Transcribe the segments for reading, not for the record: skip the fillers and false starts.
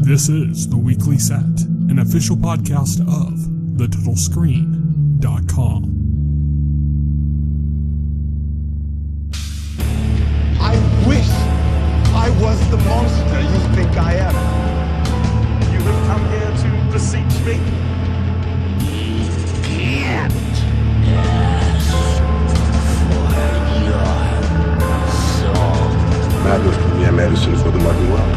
This is The Weekly Set, an official podcast of TheTotalScreen.com. I wish I was the monster you think I am. You have come here to beseech me? Can't ask for your soul. Madness can be a medicine for the modern world.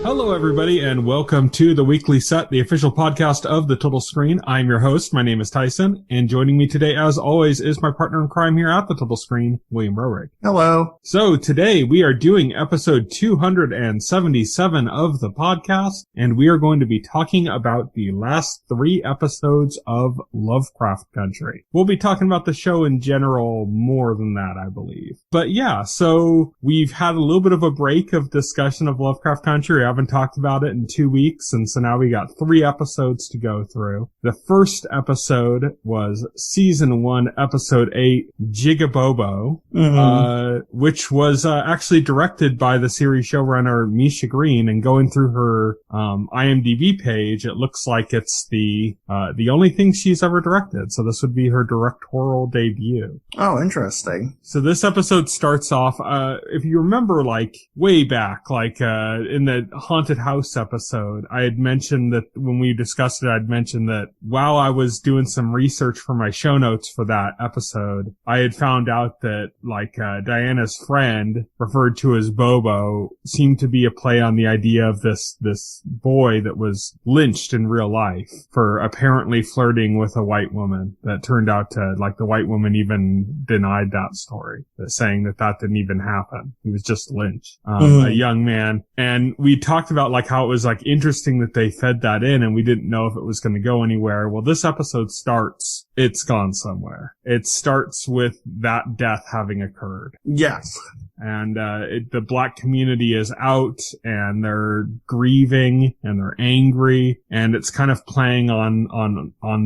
Hello, everybody, and welcome to The Weekly Set, the official podcast of The Total Screen. I'm your host. My name is Tyson, and joining me today, as always, is my partner in crime here at The Total Screen, William Rohrig. Hello. So today we are doing episode 277 of the podcast, and we are going to be talking about the last 3 episodes of Lovecraft Country. We'll be talking about the show in general more than that, I believe. But yeah, so we've had a little bit of a break of discussion of Lovecraft Country. I haven't talked about it in 2 weeks, and so now we got 3 episodes to go through. The first episode was season 1, episode 8, Jigabobo, which was actually directed by the series showrunner Misha Green. And going through her IMDb page, it looks like it's the only thing she's ever directed. So this would be her directorial debut. Oh, interesting. So this episode starts off, if you remember, like way back, like in the haunted house episode, I had mentioned that when we discussed it, I'd mentioned that while I was doing some research for my show notes for that episode, I had found out that like Diana's friend, referred to as Bobo, seemed to be a play on the idea of this boy that was lynched in real life for apparently flirting with a white woman. That turned out to, like, the white woman even denied that story, saying that didn't even happen. He was just lynched, a young man. And we talked about like how it was like interesting that they fed that in, and we didn't know if it was going to go anywhere. Well, this episode starts, it's gone somewhere. It starts with that death having occurred. Yes. And the black community is out, and they're grieving, and they're angry, and it's kind of playing on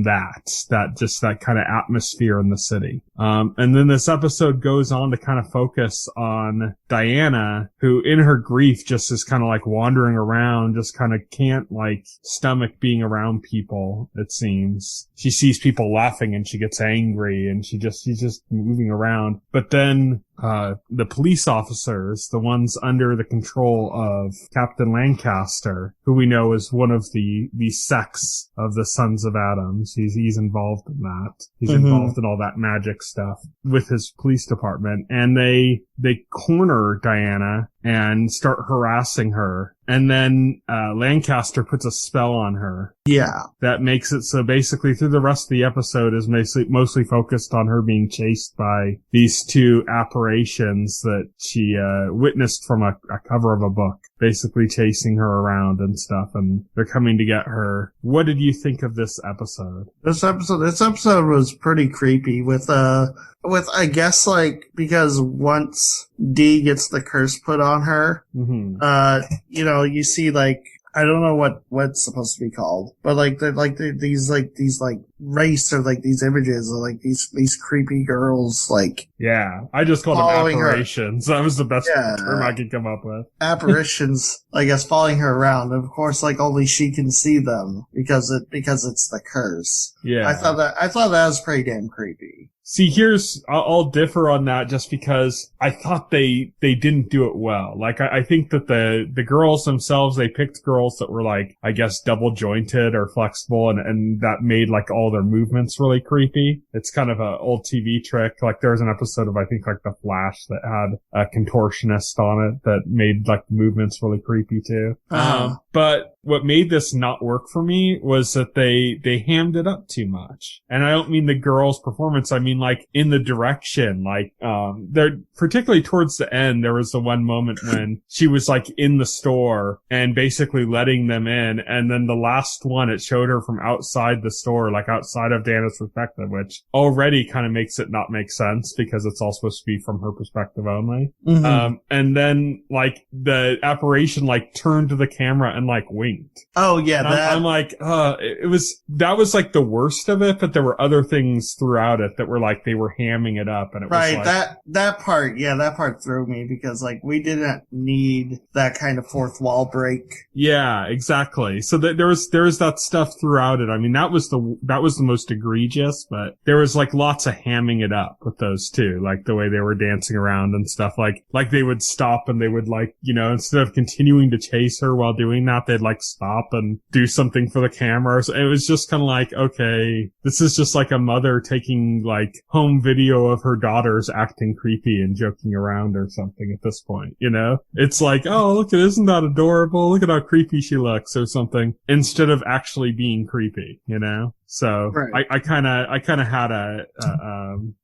that kind of atmosphere in the city. And then this episode goes on to kind of focus on Diana, who in her grief just is kind of like wandering around, just kind of can't like stomach being around people, it seems. She sees people laughing and she gets angry, and she's just moving around. But then the police officers, the ones under the control of Captain Lancaster, who we know is one of the sects of the Sons of Adams. He's involved in that. He's involved in all that magic stuff with his police department. And they corner Diana and start harassing her. And then Lancaster puts a spell on her. Yeah. That makes it so basically through the rest of the episode is mostly focused on her being chased by these 2 apparitions that she witnessed from a cover of a book, basically chasing her around and stuff, and they're coming to get her. What did you think of this episode? This episode was pretty creepy with I guess like, because once Dee gets the curse put on her, you see like, I don't know what's supposed to be called, but these race or like these images of like these creepy girls, like, yeah, I just called them apparitions. That was the best term I could come up with. Apparitions, I guess, following her around. Of course, like only she can see them because it's the curse. Yeah, I thought that was pretty damn creepy. See, I'll differ on that just because I thought they didn't do it well. Like, I think that the girls themselves, they picked girls that were like, I guess, double jointed or flexible, and that made like all their movements really creepy. It's kind of an old TV trick. Like, there was an episode of, I think, like The Flash that had a contortionist on it that made like the movements really creepy too. But what made this not work for me was that they hammed it up too much. And I don't mean the girls' performance. I mean, like, in the direction, like, they're particularly towards the end, there was the one moment when she was like in the store and basically letting them in. And then the last one, it showed her from outside the store, like outside of Diana's perspective, which already kind of makes it not make sense because it's all supposed to be from her perspective only. And then like the apparition like turned to the camera and like winked. Oh yeah. I'm like, that was like the worst of it, but there were other things throughout it that were where like they were hamming it up and it right, was like, that part threw me because like we didn't need that kind of fourth wall break. yeah, exactly. So there was that stuff throughout it. I mean, that was the most egregious, but there was like lots of hamming it up with those two, like the way they were dancing around and stuff. Like they would stop and they would like, you know, instead of continuing to chase her while doing that, they'd like stop and do something for the camera. So it was just kind of like, okay, this is just like a mother taking like home video of her daughters acting creepy and joking around or something at this point, you know? It's like, oh, look at, isn't that adorable? Look at how creepy she looks or something, instead of actually being creepy, you know? So right. I kind of had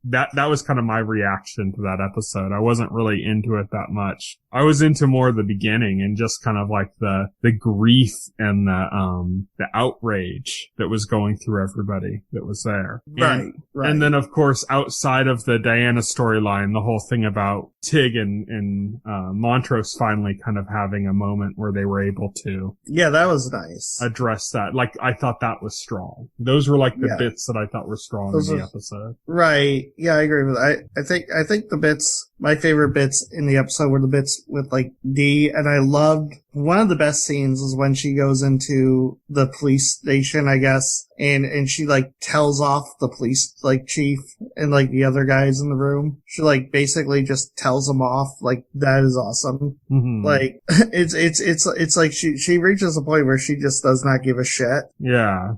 that was kind of my reaction to that episode. I wasn't really into it that much. I was into more the beginning and just kind of like the grief and the outrage that was going through everybody that was there. Right. And then of course, outside of the Diana storyline, the whole thing about Tig and Montrose finally kind of having a moment where they were able to. Yeah, that was nice. Address that. Like, I thought that was strong. Those were like the bits that I thought were strong in the episode. Right. Yeah, I agree with that. I think the bits, my favorite bits in the episode were the bits with like Dee, and I loved one of the best scenes is when she goes into the police station, I guess, and she like tells off the police like chief and like the other guys in the room. She like basically just tells them off. Like, that is awesome. Mm-hmm. Like it's like she reaches a point where she just does not give a shit. Yeah.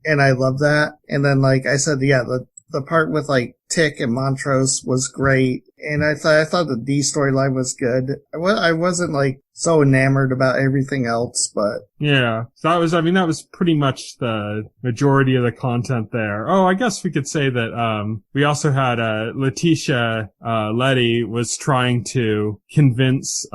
And I love that. And then like I said, yeah, the part with like Tick and Montrose was great. And I thought the D storyline was good. I wasn't like so enamored about everything else, but yeah, so that was pretty much the majority of the content there. Oh, I guess we could say that we also had Letitia Letty was trying to convince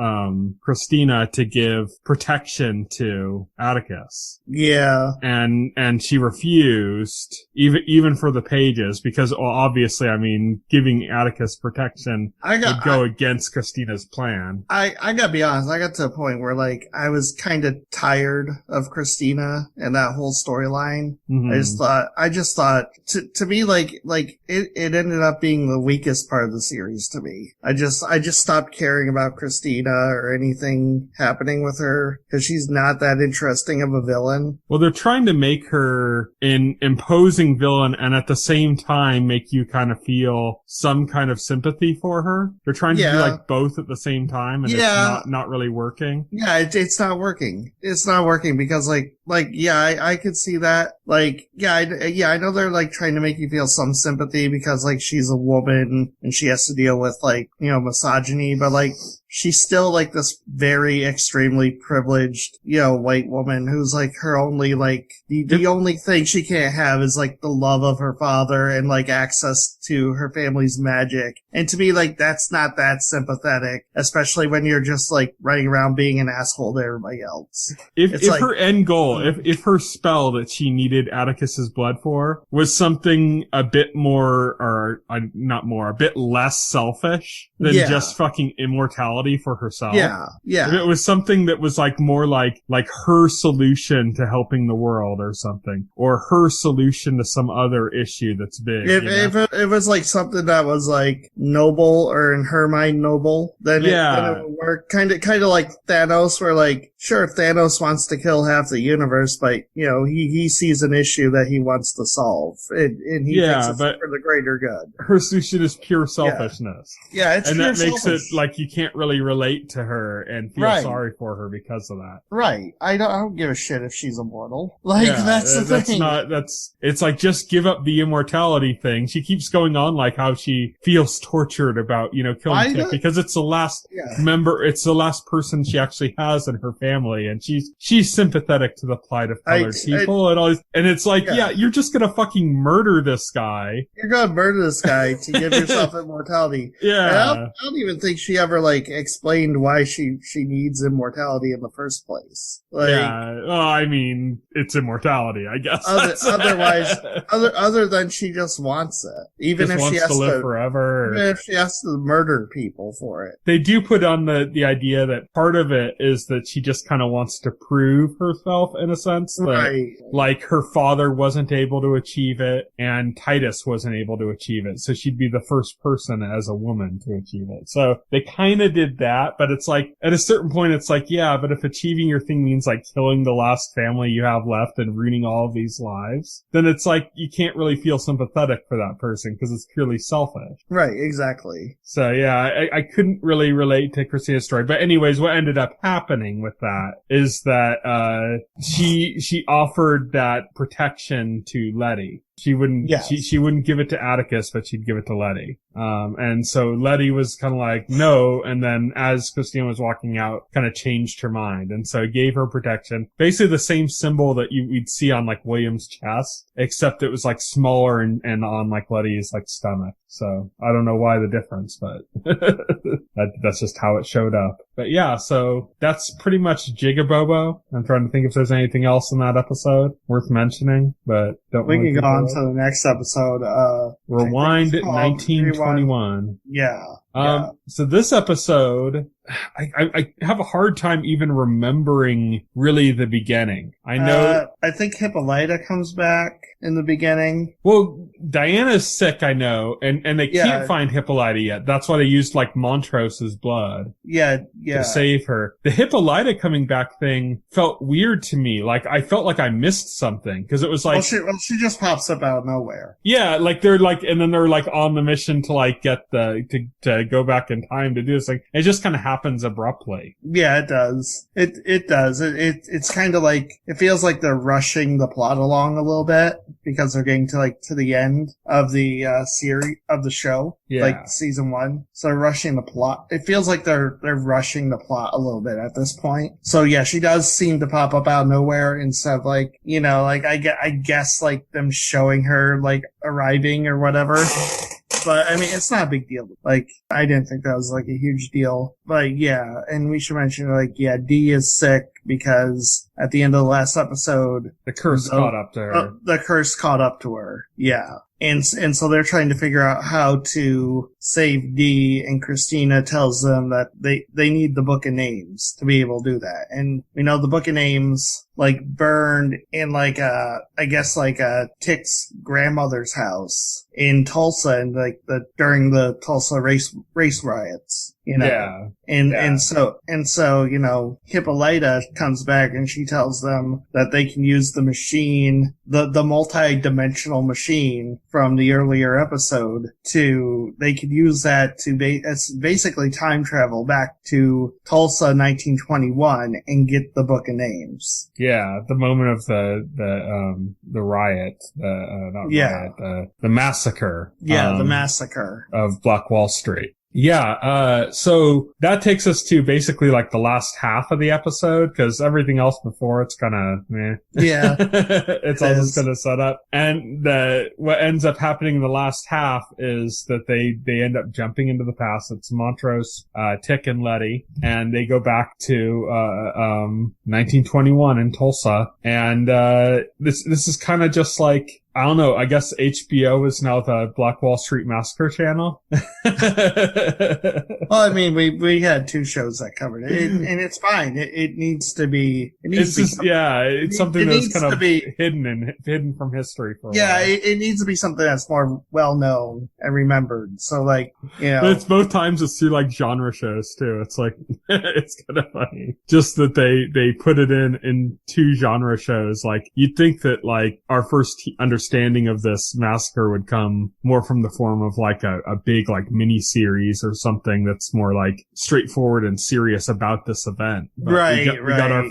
Christina to give protection to Atticus. Yeah, and she refused, even for the pages, because obviously, I mean, giving Atticus protection would go against Christina's plan. I gotta be honest, I got to a point where like I was kind of tired of Christina and that whole storyline. Mm-hmm. I just thought to me like it ended up being the weakest part of the series to me. I just stopped caring about Christina or anything happening with her because she's not that interesting of a villain. Well, they're trying to make her an imposing villain and at the same time make you kind of feel some kind of sympathy for her. They're trying to do like both at the same time, and it's not really working. Yeah, it's not working. It's not working because I could see that. Like, I know they're like trying to make you feel some sympathy because like she's a woman and she has to deal with like, you know, misogyny, but like she's still like this very extremely privileged, you know, white woman who's like her only like the only thing she can't have is like the love of her father and like access to her family's magic. And to me, like, that's not that sympathetic, especially when you're just like running around being an asshole to everybody else. If like, her end goal, if her spell that she needed Atticus's blood for was something a bit more, or not more, a bit less selfish than just fucking immortality for herself. Yeah. If it was something that was like more like her solution to helping the world or something, or her solution to some other issue that's big. If it was like something that was like noble, or in her mind noble, then it would work. Kind of like Thanos, where like, sure, Thanos wants to kill half the universe, but you know, he sees an issue that he wants to solve, and he thinks it's for the greater good. Her solution is pure selfishness. Yeah, it's and pure that makes selfish. it like you can't really relate to her and feel sorry for her because of that. Right. I don't give a shit if she's immortal. Like, that's the thing. It's like, just give up the immortality thing. She keeps going on like how she feels tortured about, you know, killing Tick because it's the last member, it's the last person she actually has in her family, and she's sympathetic to the plight of colored people and all this, and it's like, you're just gonna fucking murder this guy. You're gonna murder this guy to give yourself immortality. Yeah. I don't even think she ever like explained why she needs immortality in the first place. Like, well, I mean, it's immortality, I guess. Other than she just wants it, even if she has to live forever, even if she has to murder people for it. They do put on the idea that part of it is that she just just kind of wants to prove herself in a sense that, Right. like, her father wasn't able to achieve it and Titus wasn't able to achieve it. So she'd be the first person as a woman to achieve it. So they kind of did that, but it's like, at a certain point, it's like, yeah, but if achieving your thing means like killing the last family you have left and ruining all of these lives, then it's like, you can't really feel sympathetic for that person because it's purely selfish. Right, exactly. So yeah, I couldn't really relate to Christina's story. But anyways, what ended up happening with that is that, she offered that protection to Letty. She wouldn't, Yes. she wouldn't give it to Atticus, but she'd give it to Letty. And so Letty was kind of like, no. And then as Christina was walking out, kind of changed her mind. And so gave her protection. Basically the same symbol that we'd see on like William's chest, except it was like smaller and on like Letty's like stomach. So I don't know why the difference, but that's just how it showed up. But yeah, so that's pretty much Jigabobo. I'm trying to think if there's anything else in that episode worth mentioning, but don't We really can go think on of to the next episode. Rewind I think it's called 1921. Yeah. Yeah. So this episode, I have a hard time even remembering really the beginning. I know. I think Hippolyta comes back in the beginning. Well, Diana's sick, I know, and they can't find Hippolyta yet. That's why they used like Montrose's blood. Yeah. To save her. The Hippolyta coming back thing felt weird to me. Like, I felt like I missed something. Cause it was like. Well, she just pops up out of nowhere. Yeah, like they're like, and then they're like on the mission to like get to go back in time to do this thing. It just kind of happens abruptly. Yeah, it does. It does. It's kind of like, it feels like they're rushing the plot along a little bit because they're getting to the end of the series of the show. Yeah. Like season 1. So they're rushing the plot. It feels like they're rushing the plot a little bit at this point. So yeah, she does seem to pop up out of nowhere instead of like, like I guess like them showing her like arriving or whatever. But I mean, it's not a big deal. Like, I didn't think that was like a huge deal. But yeah, and we should mention like, yeah, Dee is sick because at the end of the last episode, the curse caught up to her. The curse caught up to her. Yeah. And so they're trying to figure out how to save Dee, and Christina tells them that they need the Book of Names to be able to do that. And we know the Book of Names like burned in like I guess like Tick's grandmother's house in Tulsa and like during the Tulsa race riots. Yeah. And so, Hippolyta comes back and she tells them that they can use the machine, the multi-dimensional machine from the earlier episode they could use that to basically time travel back to Tulsa 1921 and get the Book of Names. Yeah, the moment of the riot, the massacre. Yeah, the massacre of Black Wall Street. Yeah, so that takes us to basically like the last half of the episode, because everything else before it's kind of meh. Yeah. It's all just gonna set up. And what ends up happening in the last half is that they end up jumping into the past. It's Montrose, Tick and Letty, and they go back to 1921 in Tulsa. And this is kind of just like, I don't know, I guess HBO is now the Black Wall Street Massacre channel. Well, I mean, we had 2 shows that covered it, and it's fine. It needs to be. It's something that's kind of hidden from history for a while. It needs to be something that's more well known and remembered. So, like, But it's both times it's through like genre shows too. It's like it's kind of funny, just that they put it in 2 genre shows. Like, you'd think that like our first understanding of this massacre would come more from the form of like a big like mini series or something that's more like straightforward and serious about this event. But we got our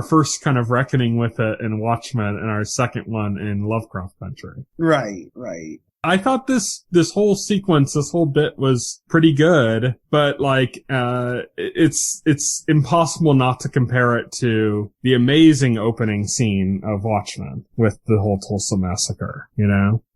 first kind of reckoning with it in Watchmen, and our second one in Lovecraft Country. Right. I thought this whole sequence, this whole bit was pretty good, but like, it's impossible not to compare it to the amazing opening scene of Watchmen with the whole Tulsa massacre,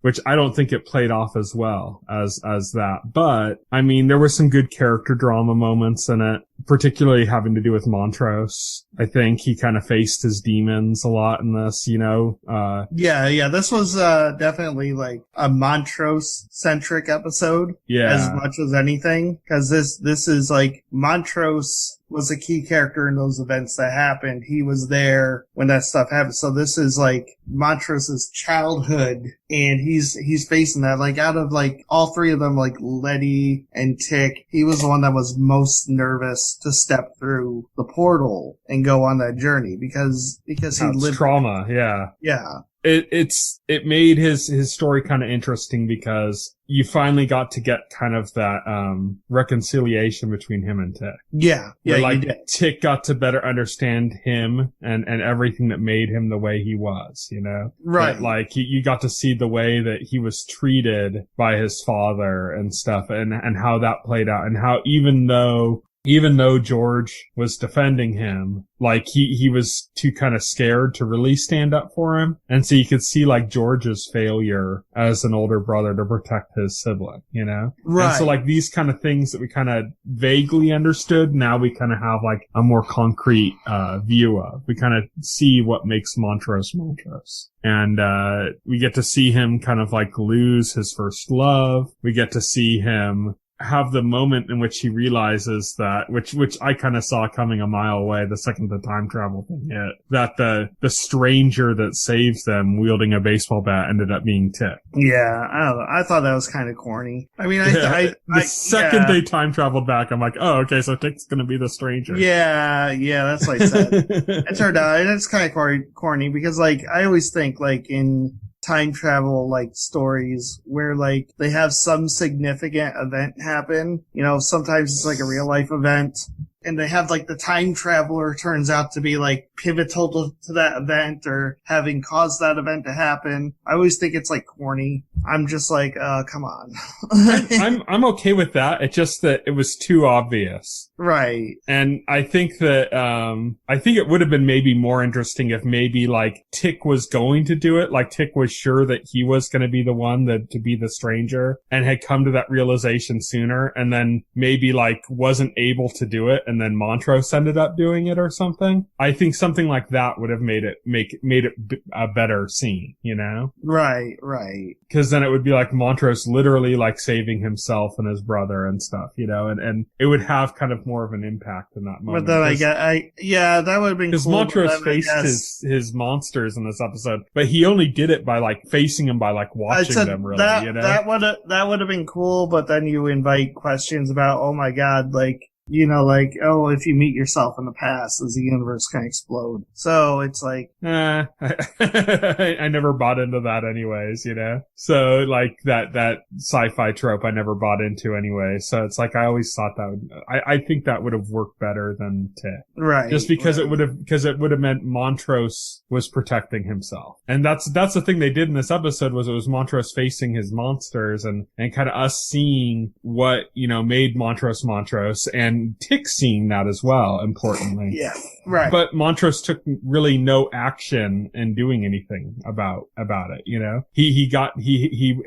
which I don't think it played off as well as that. But I mean, there were some good character drama moments in it, particularly having to do with Montrose. I think he kind of faced his demons a lot in this, Yeah. This was definitely like a Montrose-centric episode. Yeah. As much as anything. Because this is like Montrose was a key character in those events that happened. He was there when that stuff happened. So this is like Montrose's childhood, and he's facing that. Like out of like all three of them, like Letty and Tick, he was the one that was most nervous to step through the portal and go on that journey because he lived trauma. Yeah. Yeah. It made his story kind of interesting because you finally got to get kind of that reconciliation between him and Tick. Yeah, where, like, you did. Tick got to better understand him and everything that made him the way he was, you know? Right. That, like, you got to see the way that he was treated by his father and stuff, and how that played out, and how even though George was defending him, like he was too kind of scared to really stand up for him. And so you could see like George's failure as an older brother to protect his sibling, you know? Right. And so like these kind of things that we kind of vaguely understood, now we kind of have like a more concrete view of. We kind of see what makes Montrose Montrose. And we get to see him kind of like lose his first love. We get to see him have the moment in which he realizes that, which I kind of saw coming a mile away the second the time travel thing hit, that the stranger that saves them wielding a baseball bat ended up being Tick. Yeah, I don't know. I thought that was kind of corny. I mean, the second they time traveled back, I'm like, oh, okay, so Tick's gonna be the stranger. Yeah, that's what I said. It turned out, and it's kind of corny because, like, I always think, like, in time travel, like, stories where, like, they have some significant event happen. You know, sometimes it's like a real life event, and they have, like, the time traveler turns out to be, like, pivotal to that event or having caused that event to happen. I always think it's, like, corny. I'm just like, come on. I'm okay with that. It's just that it was too obvious. Right. And I think that, I think it would have been maybe more interesting if maybe like Tick was going to do it. Like Tick was sure that he was going to be the one to be the stranger and had come to that realization sooner, and then maybe like wasn't able to do it, and then Montrose ended up doing it or something. I think something like that would have made it a better scene, you know? Right. Cause then it would be like Montrose literally like saving himself and his brother and stuff, you know, and it would have kind of more of an impact in that moment. But then that would have been cool. Because Montrose faced his monsters in this episode, but he only did it by like facing them by like watching them really, you know? That would have been cool, but then you invite questions about, oh my god, like, you know, like, oh, if you meet yourself in the past, does the universe kind of explode? So it's like, I never bought into that anyways, you know? So like that sci-fi trope I never bought into anyway. So it's like, I always thought I think that would have worked better than Tick. Right. Just because it would have meant Montrose was protecting himself. And that's the thing they did in this episode was it was Montrose facing his monsters and kind of us seeing what, you know, made Montrose Montrose, and Tick seeing that as well, importantly. Yeah, right. But Montrose took really no action in doing anything about it, you know? He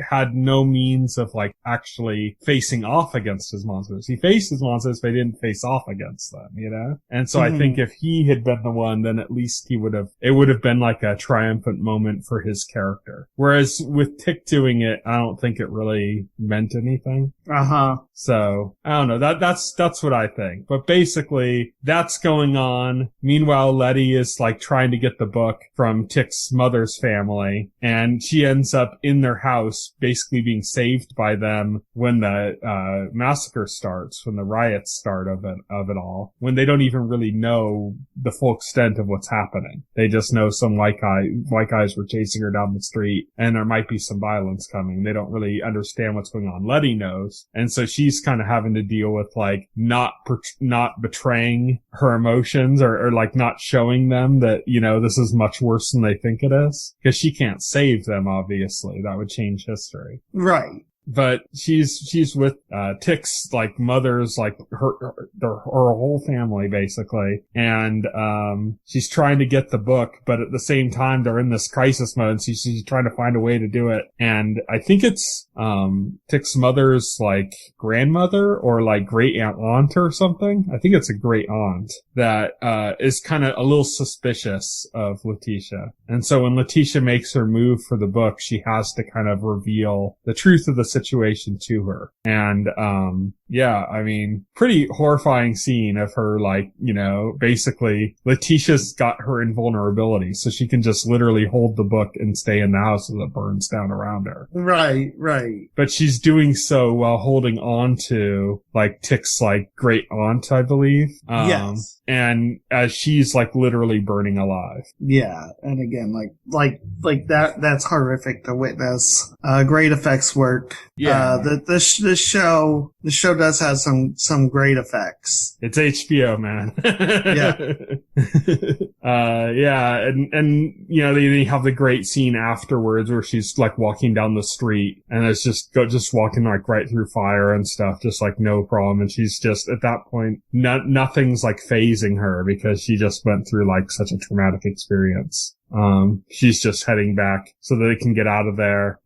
had no means of like actually facing off against his monsters. He faced his monsters, but he didn't face off against them, you know? And so I think if he had been the one, then at least it would have been like a triumphant moment for his character. Whereas with Tick doing it, I don't think it really meant anything. Uh-huh. So, I don't know. That's what I think. But basically, that's going on. Meanwhile, Letty is like trying to get the book from Tick's mother's family, and she ends up in their house, basically being saved by them when the massacre starts, when the riots start of it all, when they don't even really know the full extent of what's happening. They just know some white guys were chasing her down the street, and there might be some violence coming. They don't really understand what's going on. Letty knows, and so she's kind of having to deal with like not betraying her emotions or like not showing them that, you know, this is much worse than they think it is, because she can't save them, obviously. That would change history. Right. But she's with Tick's like mother's, like her whole family basically, and she's trying to get the book, but at the same time they're in this crisis mode. So she's trying to find a way to do it, and I think it's Tick's mother's like grandmother or like great aunt or something. I think it's a great aunt that is kind of a little suspicious of Letitia, and so when Letitia makes her move for the book, she has to kind of reveal the truth of the situation situation to her. And, yeah, I mean, pretty horrifying scene of her, like, you know, basically Letitia's got her invulnerability, so she can just literally hold the book and stay in the house as it burns down around her. Right, right. But she's doing so while holding on to, like, Tick's, like, great aunt, I believe. Yes. And as she's, like, literally burning alive. Yeah, and again, like that's horrific to witness. Great effects work. Yeah. This show does have some great effects. It's HBO, man. Yeah. Yeah, and you know, they have the great scene afterwards where she's like walking down the street and it's just walking like right through fire and stuff, just like no problem. And she's just at that point, nothing's like phasing her because she just went through like such a traumatic experience. She's just heading back so that they can get out of there.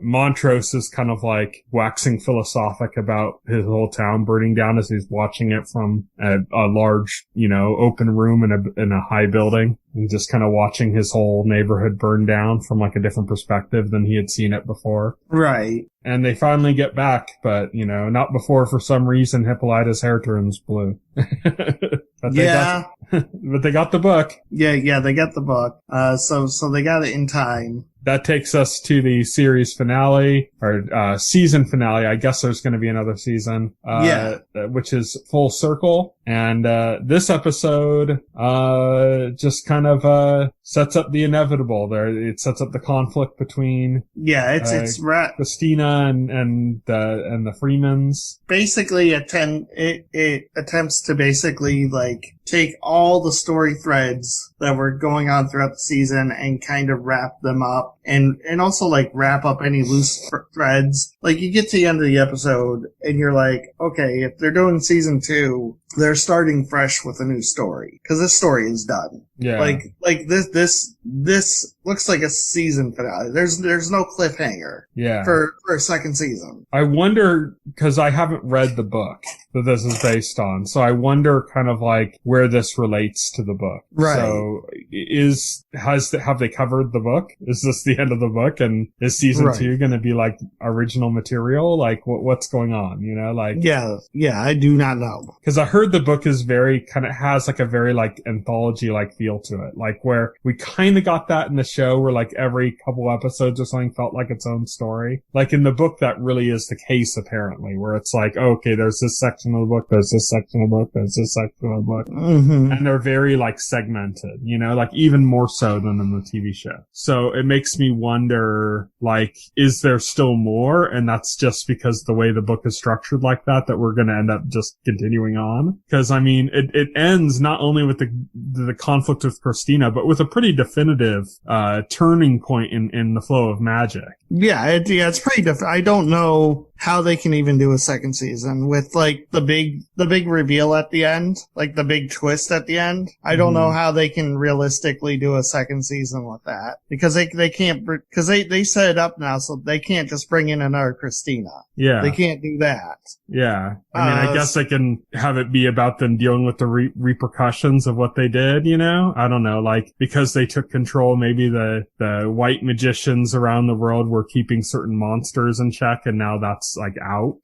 Montrose is kind of like waxing philosophic about his whole town burning down as he's watching it from a large, you know, open room in a high building, and just kind of watching his whole neighborhood burn down from like a different perspective than he had seen it before. Right. And they finally get back, but, you know, not before for some reason Hippolyta's hair turns blue. But they got the book. Yeah, they got the book. So they got it in time. That takes us to the series finale, or season finale. I guess there's going to be another season, which is Full Circle. And this episode just kind of sets up the inevitable. It sets up the conflict between it's Christina and the Freemans. Basically, it attempts to basically like take all the story threads that were going on throughout the season and kind of wrap them up, and also like wrap up any loose threads. Like you get to the end of the episode and you're like, okay, if they're doing season 2, they're starting fresh with a new story, because this story is done. Yeah. Like this looks like a season finale. There's no cliffhanger. Yeah. For a second season. I wonder, because I haven't read the book that this is based on, so I wonder kind of like where this relates to the book. Right. So have they covered the book? Is this the end of the book, and is season 2 going to be like original material? Like what's going on? You know, like yeah, I do not know, because I heard the book is very kind of has like a very like anthology like feel to it, like where we kind of got that in the show where like every couple episodes or something felt like its own story. Like in the book, that really is the case apparently, where it's like, oh, okay, there's this section of the book, there's this section of the book, there's this section of the book, and they're very like segmented, you know, like even more so than in the TV show. So it makes me wonder, like, is there still more? And that's just because the way the book is structured like that we're going to end up just continuing on. Because I mean, it ends not only with the conflict with Christina, but with a pretty definitive turning point in the flow of magic. Yeah, it's pretty I don't know how they can even do a second season with like the big reveal at the end, like the big twist at the end. I don't know how they can realistically do a second season with that, because they can't, because they set it up now, so they can't just bring in another Christina. Yeah. They can't do that. Yeah. I mean, I guess they can have it be about them dealing with the repercussions of what they did, you know? I don't know, like, because they took control, maybe the white magicians around the world were keeping certain monsters in check, and now that's like out.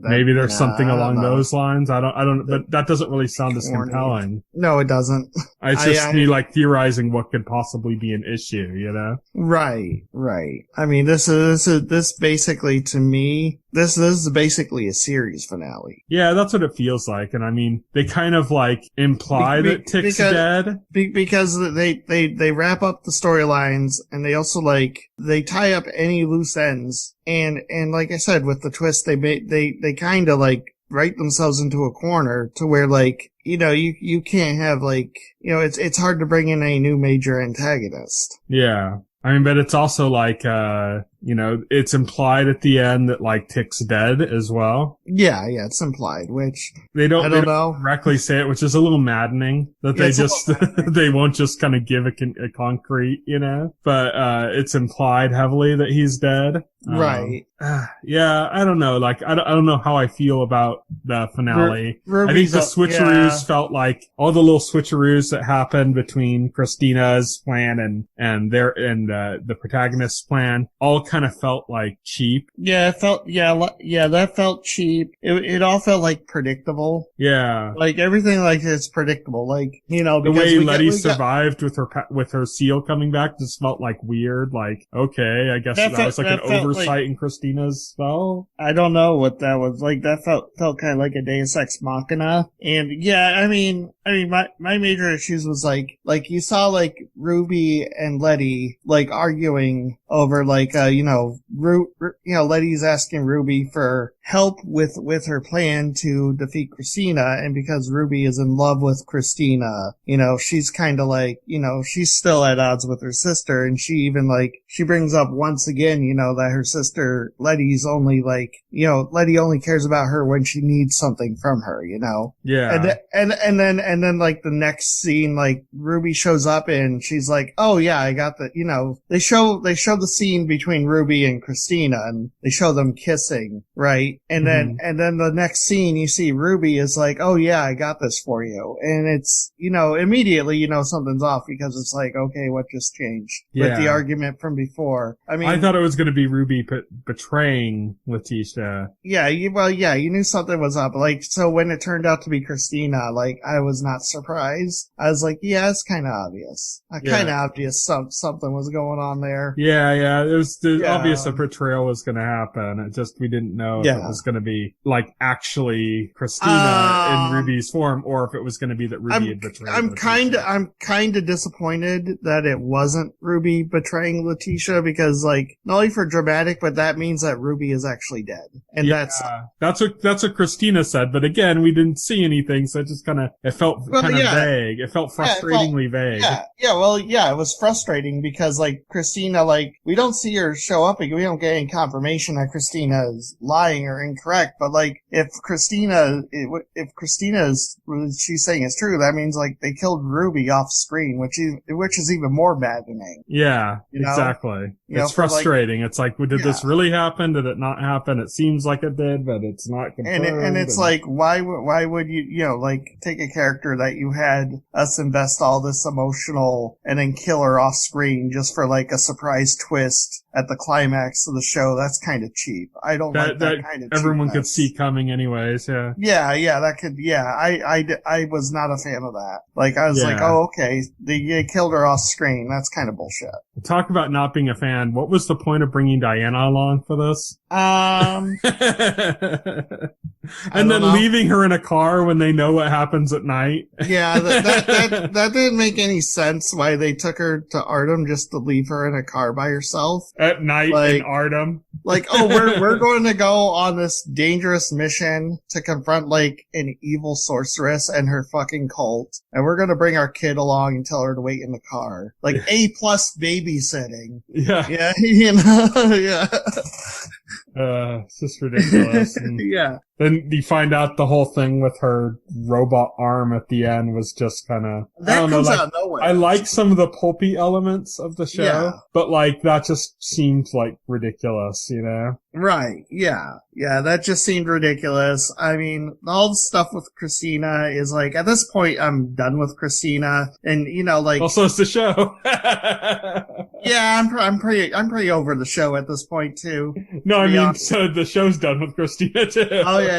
Maybe there's something along those lines. I don't, but that doesn't really sound as compelling. No, it doesn't. It's just me like theorizing what could possibly be an issue, you know? Right. I mean, this basically, to me, this is basically a series finale. Yeah, that's what it feels like. And I mean, they kind of like imply that Tick's dead. Because they wrap up the storylines, and they also like, they tie up any loose ends. And like I said, with the twist, they kind of like write themselves into a corner to where like, you know, you can't have like, you know, it's hard to bring in a new major antagonist. Yeah. I mean, but it's also like, you know, it's implied at the end that like Tick's dead as well. Yeah, it's implied, which they don't know directly say it, which is a little maddening that they just, they won't just kind of give a concrete, you know, but, it's implied heavily that he's dead. Right. Yeah, I don't know. Like, I don't know how I feel about the finale. I think the switcheroos felt like all the little switcheroos that happened between Christina's plan and the protagonist's plan all kind of felt like cheap. Yeah, it felt, that felt cheap. It all felt like predictable. Yeah. Like everything like it's predictable. Like, you know, The because way Letty survived with her seal coming back just felt like weird. Like, okay, I guess that was like an oversight in Christina's spell. I don't know what that was. Like, that felt kind of like a Deus Ex Machina. And yeah, I mean, my major issues was like you saw like Ruby and Letty like arguing over like, Letty's asking Ruby for help with her plan to defeat Christina, and because Ruby is in love with Christina, you know, she's kind of like, you know, she's still at odds with her sister, and she even like, she brings up once again, you know, that her sister Letty's only like, you know, Letty only cares about her when she needs something from her, you know. Yeah. And then like the next scene, like Ruby shows up and she's like, oh yeah, I got the, you know, they show the scene between Ruby and Christina, and they show them kissing, right? And then the next scene you see Ruby is like, oh yeah, I got this for you. And it's, you know, immediately, you know, something's off, because it's like, okay, what just changed with the argument from before? I mean, I thought it was going to be Ruby betraying Letitia. Yeah, you knew something was up. Like, so when it turned out to be Christina, like, I was not surprised. I was like, yeah, it's kind of obvious. Kind of obvious something was going on there. Yeah. It was obvious a betrayal was going to happen. It just, we didn't know if it was going to be, like, actually Christina in Ruby's form, or if it was going to be that Ruby had betrayed Letitia. I'm kind of disappointed that it wasn't Ruby betraying Letitia, because, like, not only for dramatic, but that means that Ruby is actually dead. And that's what Christina said, but again, we didn't see anything, so it just it felt kind of vague. It felt frustratingly vague. It was frustrating because, like, Christina, like, we don't see her show up, we don't get any confirmation that Christina is lying or incorrect, but, like, if Christina is, what she's saying is true, that means, like, they killed Ruby off screen, which is even more maddening. Yeah, you know? Exactly. You it's frustrating. Like, it's like, did this really happen? Did it not happen? It seems like it did, but it's not confirmed. And it's like, why would you, you know, like, take a character that you had us invest all this emotional and then kill her off screen just for, like, a surprise twist at the climax of the show? That's kind of cheap. I don't like that kind of everyone cheapness. Could see coming anyways, yeah. I was not a fan of that. Like, I was like, oh, okay, they killed her off screen. That's kind of bullshit. Talk about not being a fan. What was the point of bringing Diana along for this? And then leaving her in a car when they know what happens at night. Yeah, that didn't make any sense why they took her to Artem just to leave her in a car by herself. At night, like, in Artem. Like, oh, we're going to go on this dangerous mission to confront, like, an evil sorceress and her fucking cult, and we're going to bring our kid along and tell her to wait in the car. Like, A+ babysitting. Yeah, you know, yeah. It's just ridiculous. Yeah. Then you find out the whole thing with her robot arm at the end was just kind of, I don't know, like, out of nowhere. I like some of the pulpy elements of the show, but like that just seemed like ridiculous, you know? Right. Yeah. Yeah. That just seemed ridiculous. I mean, all the stuff with Christina is like, at this point, I'm done with Christina, and you know, like. Also, it's the show. Yeah, I'm pretty over the show at this point too. No, I mean, so the show's done with Christina too. Oh yeah.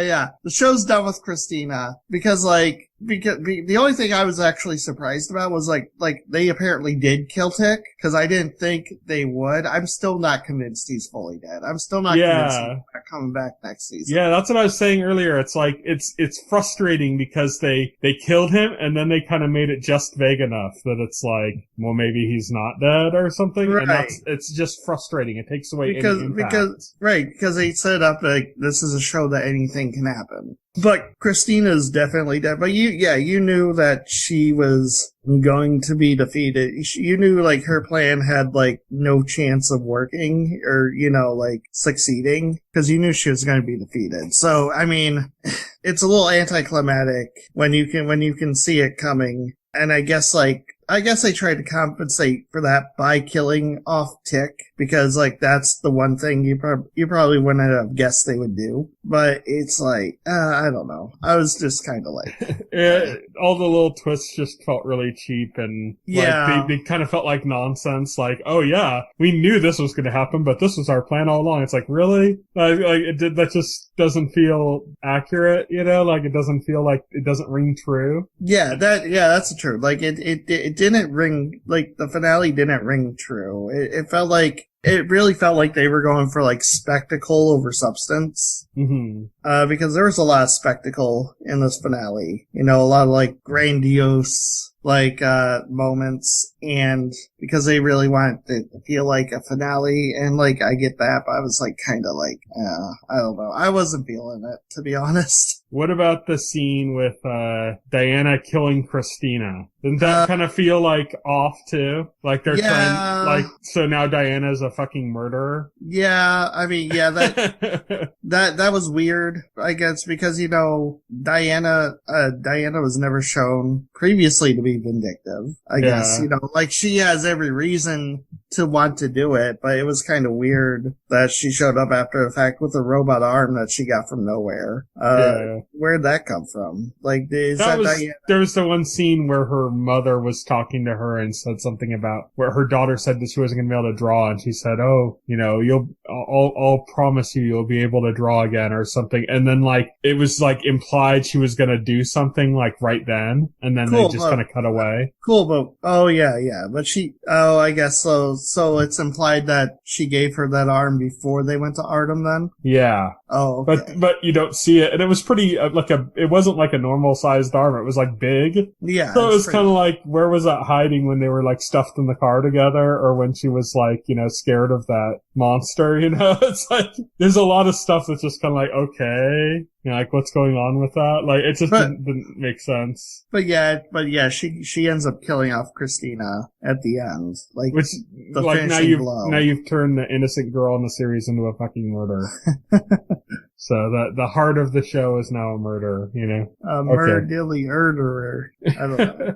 The show's done with Christina because the only thing I was actually surprised about was like they apparently did kill Tick, because I didn't think they would. I'm still not convinced he's fully dead. I'm still not convinced he's not coming back next season. Yeah, that's what I was saying earlier. It's like, it's frustrating because they killed him and then they kind of made it just vague enough that it's like, well, maybe he's not dead or something. Right. And it's just frustrating. It takes away any impact. Because they set up like, this is a show that anything can happen. But Christina's definitely dead. But you knew that she was going to be defeated. You knew, like, her plan had, like, no chance of working or, you know, like, succeeding, because you knew she was going to be defeated. So, I mean, it's a little anticlimactic when you can see it coming. And I guess, like, I guess they tried to compensate for that by killing off Tick, because like that's the one thing you probably wouldn't have guessed they would do. But it's like, I don't know. I was just kind of like, all the little twists just felt really cheap, and like they kind of felt like nonsense. Like, oh yeah, we knew this was going to happen, but this was our plan all along. It's like, really? That just doesn't feel accurate, you know? Like it doesn't feel like it doesn't ring true. Yeah, that's the truth. Like it didn't ring, like the finale didn't ring true. It really felt like they were going for like spectacle over substance. Mm-hmm. Because there was a lot of spectacle in this finale. You know, a lot of like grandiose moments, and because they really wanted it to feel like a finale, and like I get that, but I was like kind of like, I don't know. I wasn't feeling it, to be honest. What about the scene with Diana killing Christina? Didn't that kind of feel like off too? Like they're trying, like, so now Diana's a fucking murderer? Yeah, I mean, yeah, that was weird, I guess, because, you know, Diana was never shown previously to be vindictive, I guess, you know, like she has every reason to want to do it, but it was kind of weird that she showed up after the fact with a robot arm that she got from nowhere. Where'd that come from? Like, Diana? There was the one scene where her mother was talking to her and said something about where her daughter said that she wasn't going to be able to draw, and she said, "Oh, you know, I'll promise you'll be able to draw again," or something. And then like it was like implied she was going to do something like right then, and then they just kind of cut away. Cool, but but I guess so. So it's implied that she gave her that arm before they went to Artem then? Yeah. Oh, okay. But you don't see it, and it was pretty it wasn't like a normal sized arm. It was like big. Yeah. So it was kind of like, where was that hiding when they were like stuffed in the car together, or when she was like, you know, scared of that monster, you know? It's like, there's a lot of stuff that's just kind of like, okay. You know, like, what's going on with that? Like, it just didn't make sense. But yeah, she ends up killing off Christina at the end. Like, which, the like, now blow. you've turned the innocent girl in the series into a fucking murderer. So the heart of the show is now a murderer, you know? A murderer. I don't know.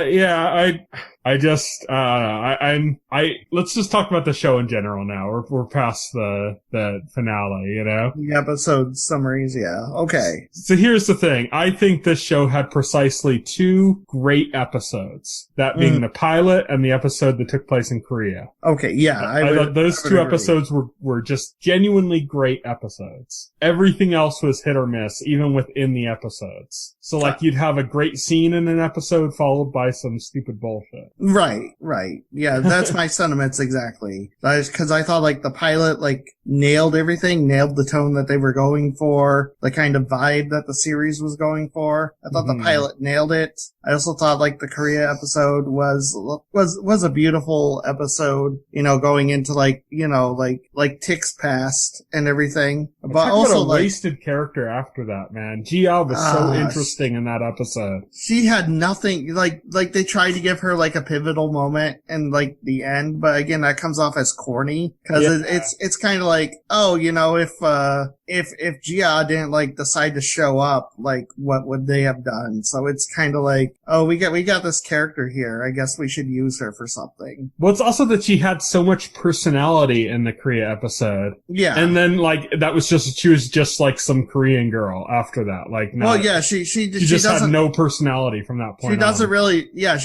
Yeah, let's just talk about the show in general now. We're past the finale, you know? The episode summaries, yeah. Okay. So here's the thing. I think this show had precisely 2 great episodes. That being the pilot and the episode that took place in Korea. Okay, yeah. I thought those 2 episodes were just genuinely great episodes. Everything else was hit or miss, even within the episodes. So like you'd have a great scene in an episode followed by some stupid bullshit. Right. Yeah, that's my sentiments exactly. Because I thought like the pilot like nailed everything, nailed the tone that they were going for, the kind of vibe that the series was going for. I thought the pilot nailed it. I also thought like the Korea episode was a beautiful episode, you know, going into like, you know, like Tick's past and everything. But also about a wasted character after that, man. Gia was so interesting in that episode. She had nothing, like they tried to give her like a pivotal moment in like the end, but again, that comes off as corny because it's kind of like, oh, you know, if Gia didn't like decide to show up, like what would they have done? So it's kind of like, oh, we got this character here. I guess we should use her for something. Well, it's also that she had so much personality in the Korea episode. Yeah. And then like she was just like some Korean girl after that. Like, no. Well, yeah, she just had no personality from that point. She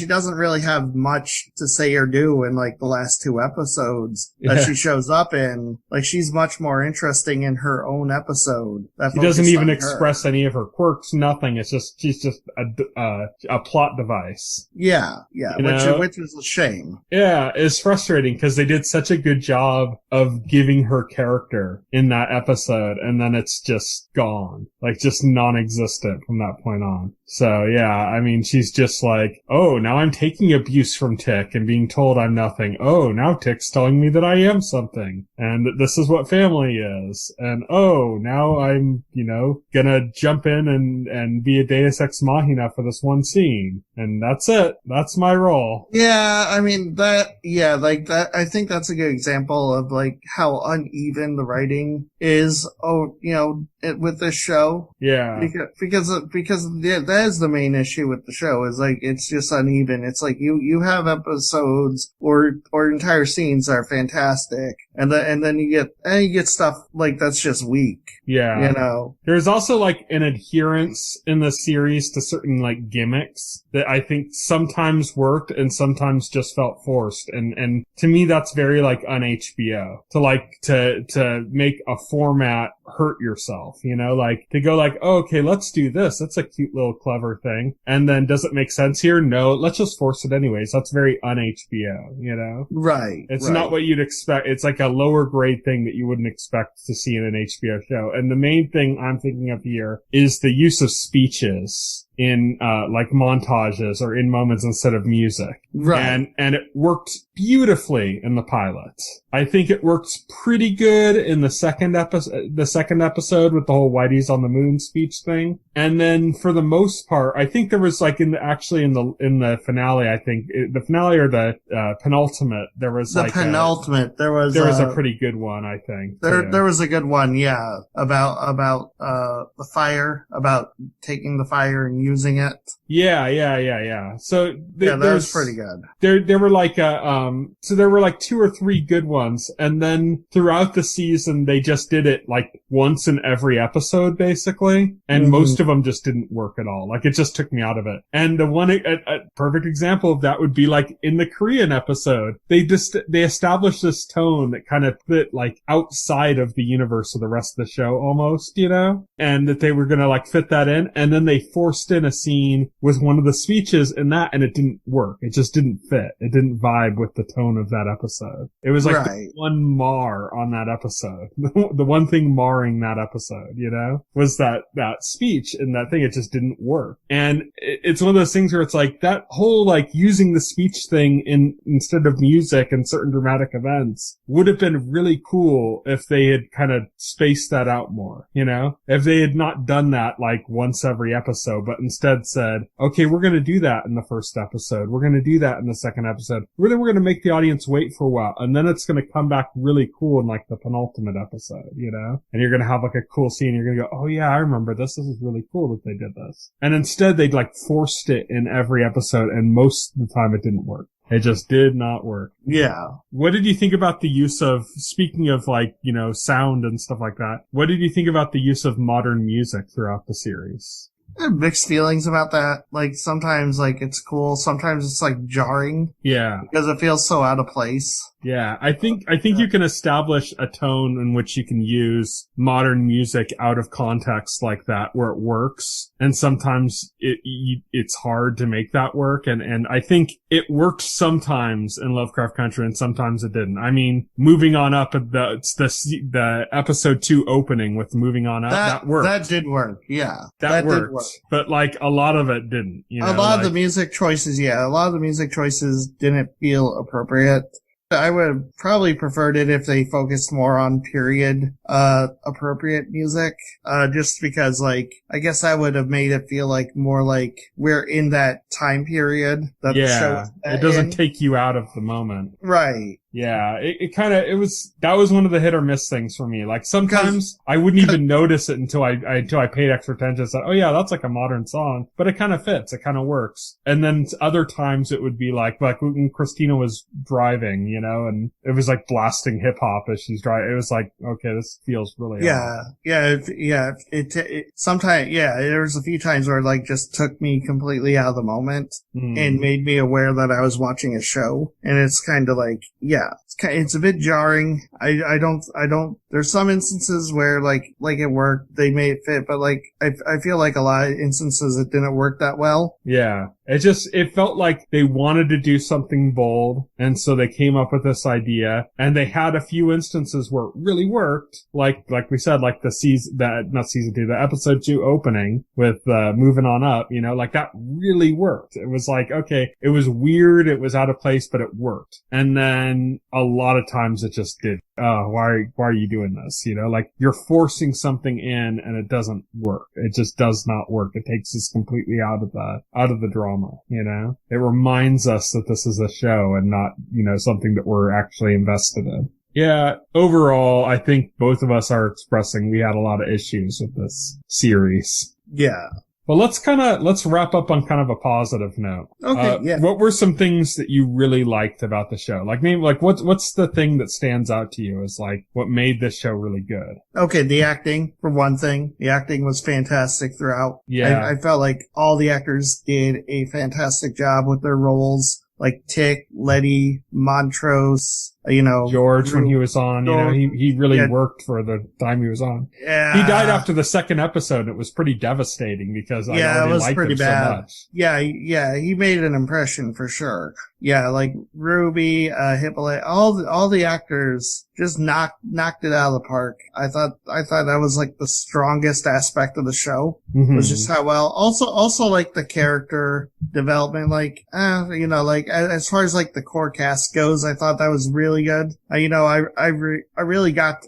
doesn't really have much to say or do in like the last 2 episodes that she shows up in. Like, she's much more interesting in her own episode. She doesn't even express any of her quirks, nothing. It's just, she's just a plot device. Yeah, which is a shame. Yeah, it's frustrating because they did such a good job of giving her character in that episode, and then it's just gone. Like, just non-existent from that point on. So, yeah, I mean, she's just like, oh, now I'm taking abuse from Tick and being told I'm nothing. Oh, now Tick's telling me that I am something. And this is what family is. And, oh, now I'm, you know, gonna jump in and be a Deus Ex Machina for this one scene. And that's it. That's my role. Yeah, I mean, like that, I think that's a good example of like how uneven the writing is, with this show. Yeah. Because that is the main issue with the show, is like, it's just uneven. It's like you have episodes or entire scenes that are fantastic, and then you get stuff like that's just weak. Yeah. You know? There's also like an adherence in the series to certain like gimmicks that I think sometimes worked and sometimes just felt forced. And to me, that's very like un-HBO to make a format hurt yourself, like to go like, oh, okay, let's do this. That's a cute little clever thing. And then does it make sense here? No, let's just force it anyways. That's very un-HBO, Right. It's not what you'd expect. It's like a lower grade thing that you wouldn't expect to see in an HBO show. And the main thing I'm thinking of here is the use of speeches in like montages or in moments instead of music. Right. And it worked beautifully in the pilot. I think it works pretty good in the second episode with the whole Whitey's on the Moon speech thing. And then for the most part, I think there was like in the finale, I think the finale or the penultimate, there was there was a pretty good one, I think. There was a good one, yeah, about the fire, about taking the fire and using it. Yeah. So that was pretty good. There were like so there were like 2 or 3 good ones, and then throughout the season they just did it like once in every episode basically, and most of them just didn't work at all. Like it just took me out of it. And the one a perfect example of that would be like in the Korean episode, they established this tone that kind of fit like outside of the universe of the rest of the show almost, and that they were gonna like fit that in, and then they forced in a scene with one of the speeches in that, and it didn't work. It just didn't fit. It didn't vibe with the tone of that episode. It was like the one mar on that episode. The one thing marring that episode, was that speech and that thing. It just didn't work. And it's one of those things where it's like that whole like using the speech thing instead of music in certain dramatic events would have been really cool if they had kind of spaced that out more, if they had not done that like once every episode, but instead said, okay, we're going to do that in the first episode. We're going to do that in the second episode. Really, we're going to make the audience wait for a while. And then it's going to come back really cool in like the penultimate episode, and you're going to have like a cool scene. You're going to go, oh yeah, I remember this. This is really cool that they did this. And instead they'd like forced it in every episode. And most of the time it didn't work. It just did not work. Yeah. What did you think about the use of, speaking of like, sound and stuff like that, what did you think about the use of modern music throughout the series? I have mixed feelings about that. Like, sometimes, like, it's cool. Sometimes it's, like, jarring. Yeah. Because it feels so out of place. Yeah, I think you can establish a tone in which you can use modern music out of context like that where it works. And sometimes it's hard to make that work. And I think it worked sometimes in Lovecraft Country and sometimes it didn't. I mean, moving on up, the episode 2 opening with moving on up, that worked. That did work, yeah. That worked. Did work. But like a lot of it didn't. A lot of the music choices didn't feel appropriate. I would have probably preferred it if they focused more on period, appropriate music, just because, like, I guess that would have made it feel like more like we're in that time period that the show is it doesn't take you out of the moment. Right. Yeah, that was one of the hit or miss things for me. Like sometimes I wouldn't even notice it until I paid extra attention. So, oh yeah, that's like a modern song, but it kind of fits. It kind of works. And then other times it would be like when Christina was driving, and it was like blasting hip hop as she's driving. It was like, okay, this feels really odd. Sometimes, there was a few times where it like just took me completely out of the moment and made me aware that I was watching a show. And it's kind of like, it's a bit jarring. I don't, there's some instances where like it worked, they made it fit, but like, I feel like a lot of instances it didn't work that well. Yeah. It felt like they wanted to do something bold, and so they came up with this idea, and they had a few instances where it really worked, like we said, like the episode 2 opening with, moving on up, like that really worked. It was like, okay, it was weird, it was out of place, but it worked. And then a lot of times it just did. Oh, why are you doing this? Like you're forcing something in and it doesn't work. It just does not work. It takes us completely out of the drawing drama, you know? It reminds us that this is a show and not, you know, something that we're actually invested in. Yeah, overall, I think both of us are expressing we had a lot of issues with this series. Yeah. Well, let's wrap up on kind of a positive note. Okay, yeah. What were some things that you really liked about the show? Like, maybe, like, what's the thing that stands out to you as, like, what made this show really good? Okay, the acting, for one thing. The acting was fantastic throughout. Yeah. I felt like all the actors did a fantastic job with their roles. Like Tick, Letty, Montrose, you know. George, when he was on, George, you know, he really worked for the time he was on. Yeah. He died after the second episode. It was pretty devastating because I already liked him so much. Yeah, he made an impression for sure. Yeah, like Ruby, Hippolyte, all the actors just knocked it out of the park. I thought that was like the strongest aspect of the show. Mm-hmm. Was just how well. Also like the character development, like, you know, like as far as like the core cast goes, I thought that was really good. You know, I really got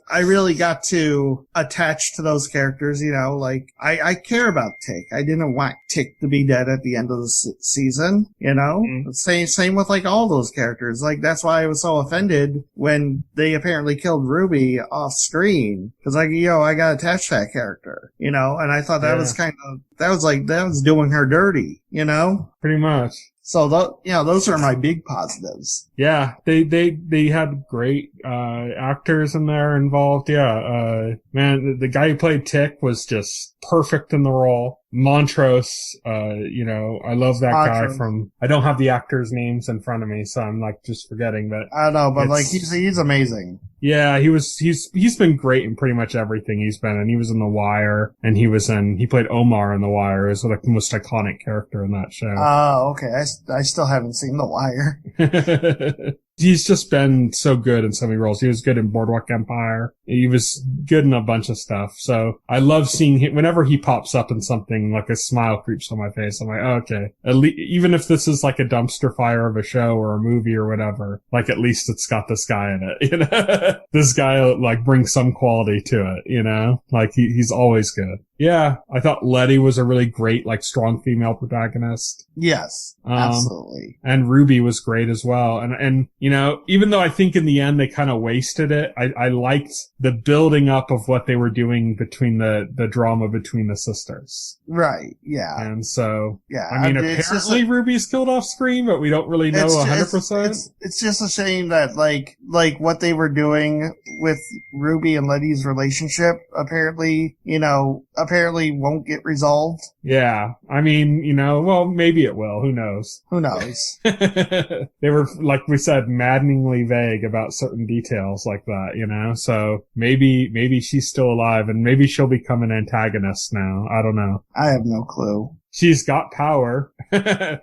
to attach to those characters. You know, like I care about Tick. I didn't want Tick to be dead at the end of the season. You know, same with like all those characters. Like that's why I was so offended when they apparently killed Ruby off screen, because like, you know, I got attached to that character. You know, and I thought that was that was doing her dirty. You know, pretty much. So, those are my big positives. Yeah, they had great, actors in there involved. Yeah, man, the guy who played Tick was just perfect in the role. Montrose, you know, I love that guy from, I don't have the actors' names in front of me, so I'm like just forgetting, but. I know, but like, he's amazing. Yeah, he's been great in pretty much everything he's been in. He was in The Wire, and he played Omar in The Wire, is like the most iconic character in that show. Oh, okay. I still haven't seen The Wire. He's just been so good in so many roles. He was good in Boardwalk Empire. He was good in a bunch of stuff. So I love seeing him. Whenever he pops up in something, like a smile creeps on my face. I'm like, oh, okay. Even if this is like a dumpster fire of a show or a movie or whatever, like at least it's got this guy in it, you know? This guy like brings some quality to it, you know? Like he's always good. Yeah, I thought Letty was a really great, like, strong female protagonist. Yes, absolutely. And Ruby was great as well. And, you know, even though I think in the end they kind of wasted it, I liked the building up of what they were doing between the drama between the sisters. Right, yeah. And so, yeah, I mean, apparently Ruby's killed off screen, but we don't really know 100%. It's just a shame that, like what they were doing with Ruby and Letty's relationship, apparently won't get resolved. Yeah. I mean, you know, well, maybe it will. Who knows? Who knows? They were, like we said, maddeningly vague about certain details like that, you know? So maybe she's still alive and maybe she'll become an antagonist now. I don't know. I have no clue. She's got power.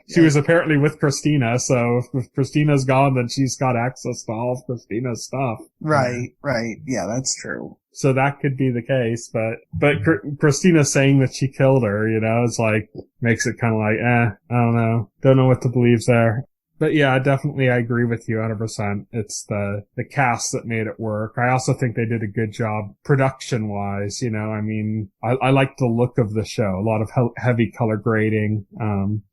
She was apparently with Christina, so if Christina's gone, then she's got access to all of Christina's stuff. Right. Yeah, that's true. So that could be the case, but Christina saying that she killed her, you know, it's like, makes it kind of like, I don't know. Don't know what to believe there. But yeah, definitely I agree with you 100%. It's the cast that made it work. I also think they did a good job production wise, you know, I mean, I like the look of the show. A lot of heavy color grading,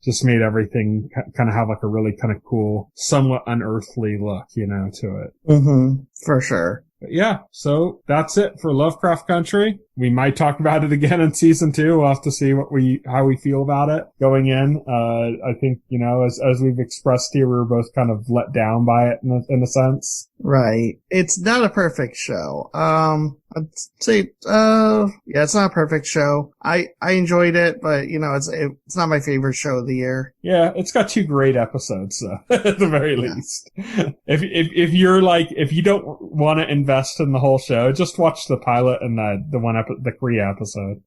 just made everything kind of have like a really kind of cool, somewhat unearthly look, you know, to it. Mm-hmm. For sure. But yeah, so that's it for Lovecraft Country. We might talk about it again in season 2. We'll have to see how we feel about it going in. I think, you know, as we've expressed here, we were both kind of let down by it in a sense. Right. It's not a perfect show. I'd say, yeah, it's not a perfect show. I enjoyed it, but you know, it's not my favorite show of the year. Yeah, it's got 2 great episodes, so, at the very least. If you're like, if you don't want to invest in the whole show, just watch the pilot and the Korea episode.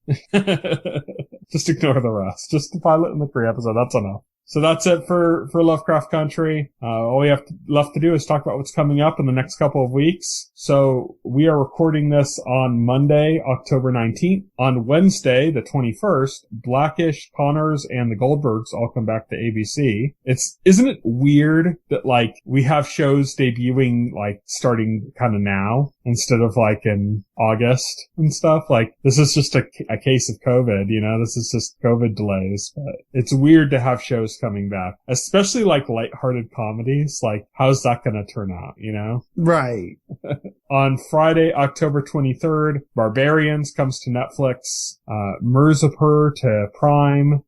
Just ignore the rest. Just the pilot and the Korea episode. That's enough. So that's it for Lovecraft Country. All we have left to do is talk about what's coming up in the next couple of weeks. So we are recording this on Monday, October 19th. On Wednesday, the 21st, Blackish, Connors, and the Goldbergs all come back to ABC. Isn't it weird that like we have shows debuting like starting kind of now? instead of like in August and stuff. Like, this is just a case of COVID, you know, this is just COVID delays, but it's weird to have shows coming back, especially like lighthearted comedies. Like, how's that going to turn out, you know? Right. On Friday, October 23rd, Barbarians comes to Netflix, Mirzapur to Prime,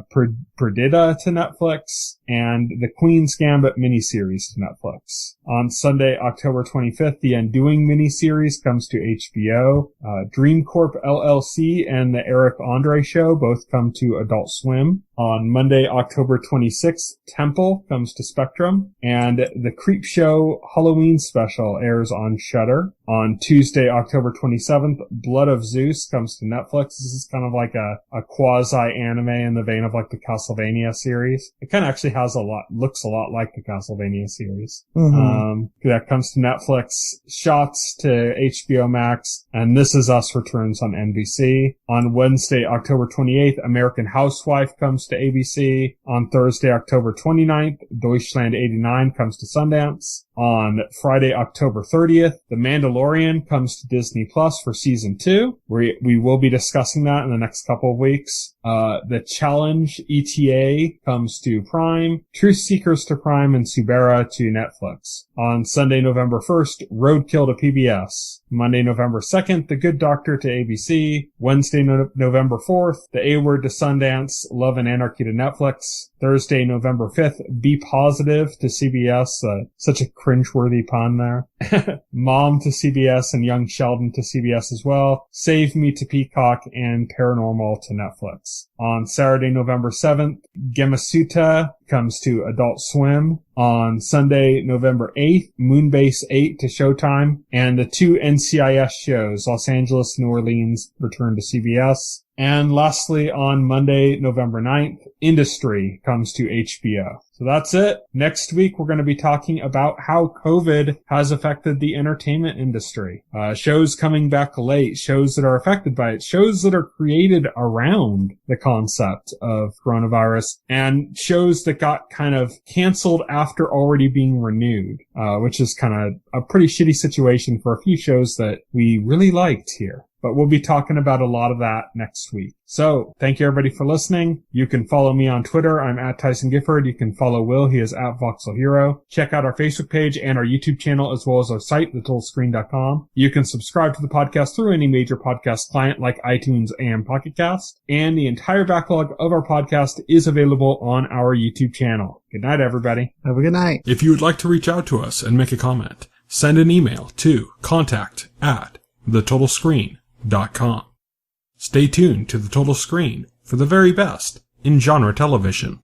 Perdita to Netflix, and the Queen's Gambit miniseries to Netflix. On Sunday, October 25th, the Undoing miniseries comes to HBO. Dream Corp LLC and the Eric Andre Show both come to Adult Swim. On Monday, October 26th, Temple comes to Spectrum, and the Creep Show Halloween special airs on Shudder. On Tuesday, October 27th, Blood of Zeus comes to Netflix. This is kind of like a quasi-anime in the vein of like the Castlevania series. It kind of actually looks a lot like the Castlevania series. Mm-hmm. That comes to Netflix. Shots to HBO Max, and This Is Us returns on NBC. On Wednesday, October 28th, American Housewife comes to ABC. On Thursday, October 29th, Deutschland 89 comes to Sundance. On Friday, October 30th, The Mandalorian comes to Disney Plus for season 2. We will be discussing that in the next couple of weeks. The Challenge ETA comes to Prime, Truth Seekers to Prime, and Subera to Netflix. On Sunday, November 1st, Roadkill to PBS. Monday, November 2nd, The Good Doctor to ABC. Wednesday, November 4th, The A-Word to Sundance, Love and Anarchy to Netflix. Thursday, November 5th, Be Positive to CBS. Such a cringeworthy pun there. Mom to CBS and Young Sheldon to CBS as well. Save Me to Peacock and Paranormal to Netflix. On Saturday, November 7th, Gemasuta comes to Adult Swim. On Sunday, November 8th, Moonbase 8 to Showtime. And the 2 NCIS shows, Los Angeles, New Orleans, return to CBS. And lastly, on Monday, November 9th, Industry comes to HBO. So that's it. Next week, we're going to be talking about how COVID has affected the entertainment industry. Shows coming back late, shows that are affected by it, shows that are created around the concept of coronavirus, and shows that got kind of canceled after already being renewed, which is kind of a pretty shitty situation for a few shows that we really liked here. But we'll be talking about a lot of that next week. So, thank you everybody for listening. You can follow me on Twitter. I'm at Tyson Gifford. You can follow Will. He is at Voxel Hero. Check out our Facebook page and our YouTube channel, as well as our site, thetotalscreen.com. You can subscribe to the podcast through any major podcast client like iTunes and Pocket Cast. And the entire backlog of our podcast is available on our YouTube channel. Good night, everybody. Have a good night. If you would like to reach out to us and make a comment, send an email to contact@thetotalscreen.com. Stay tuned to The Total Screen for the very best in genre television.